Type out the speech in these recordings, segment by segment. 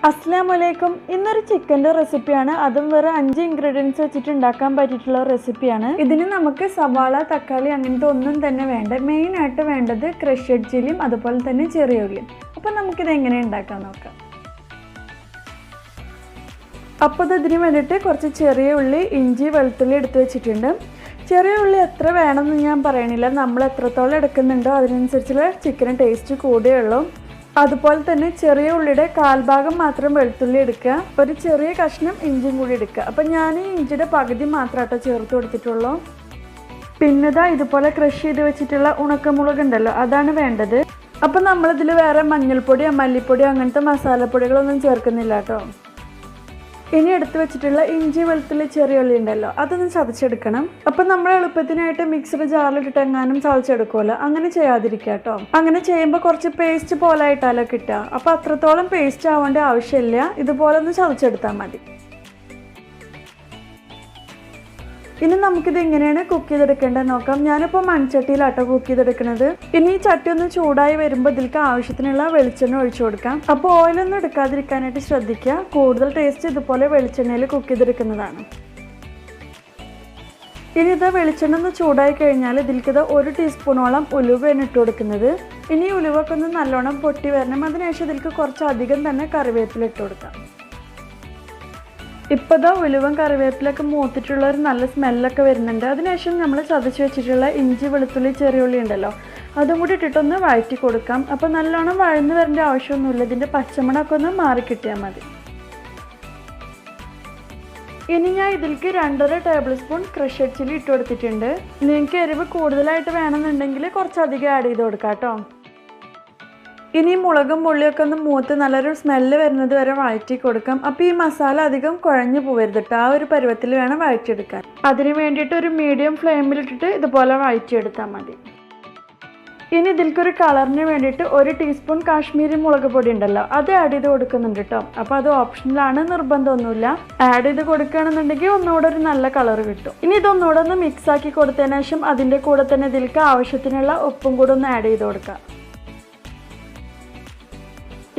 അസ്സലാമലൈക്കും. ഇന്നൊരു ചിക്കൻ്റെ റെസിപ്പിയാണ്. അതും വേറെ 5 ഇൻഗ്രീഡിയൻസ് വെച്ചിട്ട് ഉണ്ടാക്കാൻ പറ്റിയിട്ടുള്ള റെസിപ്പിയാണ്. ഇതിന് നമുക്ക് സവാള, തക്കാളി അങ്ങനത്തെ ഒന്നും തന്നെ വേണ്ട. മെയിനായിട്ട് വേണ്ടത് ക്രഷ്ഡ് ചില്ലിയും അതുപോലെ തന്നെ ചെറിയ ഉള്ളിയും. അപ്പോൾ നമുക്കിത് എങ്ങനെ ഉണ്ടാക്കാൻ നോക്കാം. അപ്പോൾ ഇതിന് വേണ്ടിയിട്ട് കുറച്ച് ചെറിയ ഉള്ളി, ഇഞ്ചി, വെളുത്തുള്ളി എടുത്ത് വെച്ചിട്ടുണ്ട്. ചെറിയ ഉള്ളി എത്ര വേണമെന്ന് ഞാൻ പറയണില്ല. നമ്മൾ എത്രത്തോളം എടുക്കുന്നുണ്ടോ അതിനനുസരിച്ചുള്ള ചിക്കന് ടേസ്റ്റ് കൂടുകയുള്ളൂ. അതുപോലെ തന്നെ ചെറിയ ഉള്ളിയുടെ കാൽഭാഗം മാത്രം വെളുത്തുള്ളി എടുക്കുക. ഒരു ചെറിയ കഷ്ണം ഇഞ്ചിയും കൂടി എടുക്കുക. അപ്പം ഞാൻ ഈ ഇഞ്ചിയുടെ പകുതി മാത്രമാട്ടോ ചേർത്ത് കൊടുത്തിട്ടുള്ളൂ. പിന്നെ ഇതുപോലെ ക്രഷ് ചെയ്ത് വെച്ചിട്ടുള്ള ഉണക്കമുളക് ഉണ്ടല്ലോ, അതാണ് വേണ്ടത്. അപ്പം നമ്മളിതിൽ വേറെ മഞ്ഞൾപ്പൊടിയോ മല്ലിപ്പൊടിയോ അങ്ങനത്തെ മസാലപ്പൊടികളൊന്നും ചേർക്കുന്നില്ല കേട്ടോ. ഇനി എടുത്ത് വെച്ചിട്ടുള്ള ഇഞ്ചി, വെളുത്തുള്ളി, ചെറിയ ഉള്ളി ഉണ്ടല്ലോ, അതൊന്ന് ചതച്ചെടുക്കണം. അപ്പം നമ്മൾ എളുപ്പത്തിനായിട്ട് മിക്സർ ജാറിലിട്ടിട്ട് എങ്ങാനും ചതച്ചെടുക്കുമല്ലോ, അങ്ങനെ ചെയ്യാതിരിക്കുക കേട്ടോ. അങ്ങനെ ചെയ്യുമ്പോൾ കുറച്ച് പേസ്റ്റ് പോലെ ആയിട്ടാലോ കിട്ടുക. അപ്പോൾ അത്രത്തോളം പേസ്റ്റ് ആവേണ്ട ആവശ്യമില്ല. ഇതുപോലെ ഒന്ന് ചതച്ചെടുത്താൽ മതി. ഇനി നമുക്കിത് എങ്ങനെയാണ് കുക്ക് ചെയ്തെടുക്കേണ്ടത് നോക്കാം. ഞാനിപ്പോൾ മൺചട്ടിയിലാട്ടോ കുക്ക് ചെയ്തെടുക്കുന്നത്. ഇനി ഈ ചട്ടി ഒന്ന് ചൂടായി വരുമ്പോൾ ഇതിലേക്ക് ആവശ്യത്തിനുള്ള വെളിച്ചെണ്ണ ഒഴിച്ചു കൊടുക്കാം. അപ്പോൾ ഓയിലൊന്നും എടുക്കാതിരിക്കാനായിട്ട് ശ്രദ്ധിക്കുക. കൂടുതൽ ടേസ്റ്റ് ഇതുപോലെ വെളിച്ചെണ്ണയിൽ കുക്ക് ചെയ്തെടുക്കുന്നതാണ്. ഇനി ഇത് വെളിച്ചെണ്ണ ഒന്ന് ചൂടായി കഴിഞ്ഞാൽ ഇതിലേക്ക് 1 ടീസ്പൂണോളം ഉലുവയാണ് ഇട്ട് കൊടുക്കുന്നത്. ഇനി ഉലുവൊക്കെ ഒന്ന് നല്ലോണം പൊട്ടി വരണം. അതിനുശേഷം ഇതിലേക്ക് കുറച്ചധികം തന്നെ കറിവേപ്പില ഇട്ട് കൊടുക്കാം. ഇപ്പോൾ ഉലുവയും കറിവേപ്പിലൊക്കെ മൂത്തിട്ടുള്ള ഒരു നല്ല സ്മെല്ലൊക്കെ വരുന്നുണ്ട്. അതിനുശേഷം നമ്മൾ ചതച്ച് വെച്ചിട്ടുള്ള ഇഞ്ചി, വെളുത്തുള്ളി, ചെറിയ ഉള്ളി ഉണ്ടല്ലോ, അതും കൂടി ഇട്ടിട്ടൊന്ന് വഴറ്റി കൊടുക്കാം. അപ്പോൾ നല്ലോണം വഴന്ന് വരേണ്ട ആവശ്യമൊന്നുമില്ല. ഇതിൻ്റെ പച്ചമണമൊക്കെ ഒന്ന് മാറിക്കിട്ടിയാൽ മതി. ഇനി ഞാൻ ഇതിലേക്ക് 2.5 ടേബിൾ സ്പൂൺ ക്രഷ്ഡ് ചില്ലി ഇട്ട് കൊടുത്തിട്ടുണ്ട്. നിങ്ങൾക്ക് എരിവ് കൂടുതലായിട്ട് വേണമെന്നുണ്ടെങ്കിൽ കുറച്ചധികം ആഡ് ചെയ്ത് കൊടുക്കാം കേട്ടോ. ഇനി മുളകും പുള്ളിയൊക്കെ ഒന്ന് മൂത്ത് നല്ലൊരു സ്മെല്ല് വരുന്നത് വരെ വഴറ്റി കൊടുക്കാം. അപ്പോൾ ഈ മസാല അധികം കുഴഞ്ഞു പോകരുത് കേട്ടോ. ആ ഒരു പരുവത്തിൽ വേണം വഴറ്റിയെടുക്കാൻ. അതിന് വേണ്ടിയിട്ട് ഒരു മീഡിയം ഫ്ലെയിമിലിട്ടിട്ട് ഇതുപോലെ വഴറ്റിയെടുത്താൽ മതി. ഇനി ഇതിലേക്കൊരു കളറിന് വേണ്ടിയിട്ട് 1 ടീസ്പൂൺ കാശ്മീരി മുളക് പൊടി ഉണ്ടല്ലോ, അത് ആഡ് ചെയ്ത് കൊടുക്കുന്നുണ്ട് കേട്ടോ. അപ്പോൾ അത് ഓപ്ഷണലാണ്, നിർബന്ധമൊന്നുമില്ല. ആഡ് ചെയ്ത് കൊടുക്കുകയാണെന്നുണ്ടെങ്കിൽ ഒന്നുകൂടെ ഒരു നല്ല കളർ കിട്ടും. ഇനി ഇതൊന്നുകൂടെ ഒന്ന് മിക്സ് ആക്കി കൊടുത്തതിന് ശേഷം അതിൻ്റെ കൂടെ തന്നെ ഇതിലേക്ക് ആവശ്യത്തിനുള്ള ഉപ്പും കൂടെ ഒന്ന് ആഡ് ചെയ്ത് കൊടുക്കാം.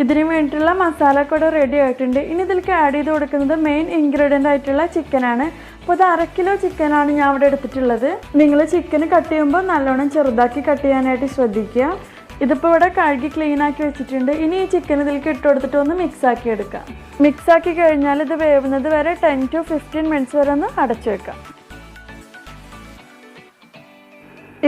ഇതിന് വേണ്ടിയിട്ടുള്ള മസാല കൂടെ റെഡി ആയിട്ടുണ്ട്. ഇനി ഇതിലേക്ക് ആഡ് ചെയ്ത് കൊടുക്കുന്നത് മെയിൻ ഇൻഗ്രീഡിയൻ്റ് ആയിട്ടുള്ള ചിക്കനാണ്. അപ്പോൾ ഇത് 1/2 കിലോ ചിക്കനാണ് ഞാൻ ഇവിടെ എടുത്തിട്ടുള്ളത്. നിങ്ങൾ ചിക്കൻ കട്ട് ചെയ്യുമ്പോൾ നല്ലോണം ചെറുതാക്കി കട്ട് ചെയ്യാനായിട്ട് ശ്രദ്ധിക്കുക. ഇതിപ്പോൾ ഇവിടെ കഴുകി ക്ലീൻ ആക്കി വെച്ചിട്ടുണ്ട്. ഇനി ഈ ചിക്കൻ ഇതിലേക്ക് ഇട്ട് കൊടുത്തിട്ട് ഒന്ന് മിക്സ് ആക്കി എടുക്കാം. മിക്സ് ആക്കി കഴിഞ്ഞാൽ ഇത് വേവുന്നത് വരെ 10 to 15 മിനിറ്റ്സ് വരെ ഒന്ന് അടച്ചു വെക്കാം.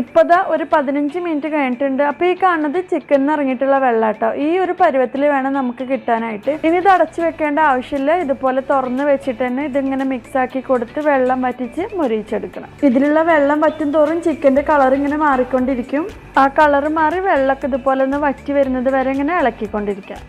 ഇപ്പോൾ ഒരു 15 മിനിറ്റ് കഴിഞ്ഞിട്ടുണ്ട്. അപ്പോൾ ഈ കാണുന്നത് ചിക്കനിൽ നിന്ന് ഇറങ്ങിയിട്ടുള്ള വെള്ളം കേട്ടോ. ഈ ഒരു പരുവത്തിൽ വേണം നമുക്ക് കിട്ടാനായിട്ട്. ഇനി ഇത് അടച്ചു വെക്കേണ്ട ആവശ്യമില്ല. ഇതുപോലെ തുറന്ന് വെച്ചിട്ട് തന്നെ ഇതിങ്ങനെ മിക്സ് ആക്കി കൊടുത്ത് വെള്ളം വറ്റിച്ച് മൊരിയിച്ചെടുക്കണം. ഇതിലുള്ള വെള്ളം വറ്റും തോറും ചിക്കൻ്റെ കളർ ഇങ്ങനെ മാറിക്കൊണ്ടിരിക്കും. ആ കളർ മാറി വെള്ളമൊക്കെ ഇതുപോലെ ഒന്ന് വറ്റി വരുന്നത് വരെ ഇങ്ങനെ ഇളക്കിക്കൊണ്ടിരിക്കാം.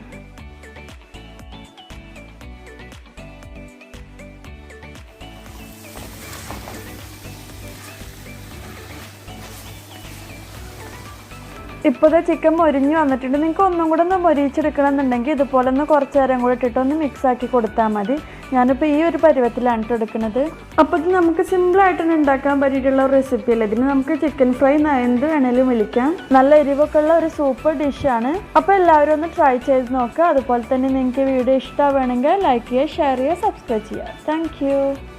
ഇപ്പോൾ ചിക്കൻ മൊരിഞ്ഞ് വന്നിട്ടുണ്ട്. നിങ്ങൾക്ക് ഒന്നും കൂടെ ഒന്ന് മൊരിയിച്ചെടുക്കണം എന്നുണ്ടെങ്കിൽ ഇതുപോലെ ഒന്ന് കുറച്ച് നേരം കൂടെ ഇട്ടിട്ടൊന്ന് മിക്സ് ആക്കി കൊടുത്താൽ മതി. ഞാനിപ്പോൾ ഈ ഒരു പരുവത്തിലാണ് എടുക്കുന്നത്. അപ്പോൾ ഇത് നമുക്ക് സിമ്പിളായിട്ട് ഉണ്ടാക്കാൻ പറ്റിയിട്ടുള്ള റെസിപ്പി അല്ലേ. ഇതിന് നമുക്ക് ചിക്കൻ ഫ്രൈ എന്ത് വേണേലും വിളിക്കാം. നല്ല എരിവൊക്കെ ഉള്ള ഒരു സൂപ്പർ ഡിഷാണ്. അപ്പോൾ എല്ലാവരും ഒന്ന് ട്രൈ ചെയ്ത് നോക്കുക. അതുപോലെ തന്നെ നിങ്ങൾക്ക് വീഡിയോ ഇഷ്ടമാവുകയാണെങ്കിൽ ലൈക്ക് ചെയ്യുക, ഷെയർ ചെയ്യുക, സബ്സ്ക്രൈബ് ചെയ്യുക. താങ്ക്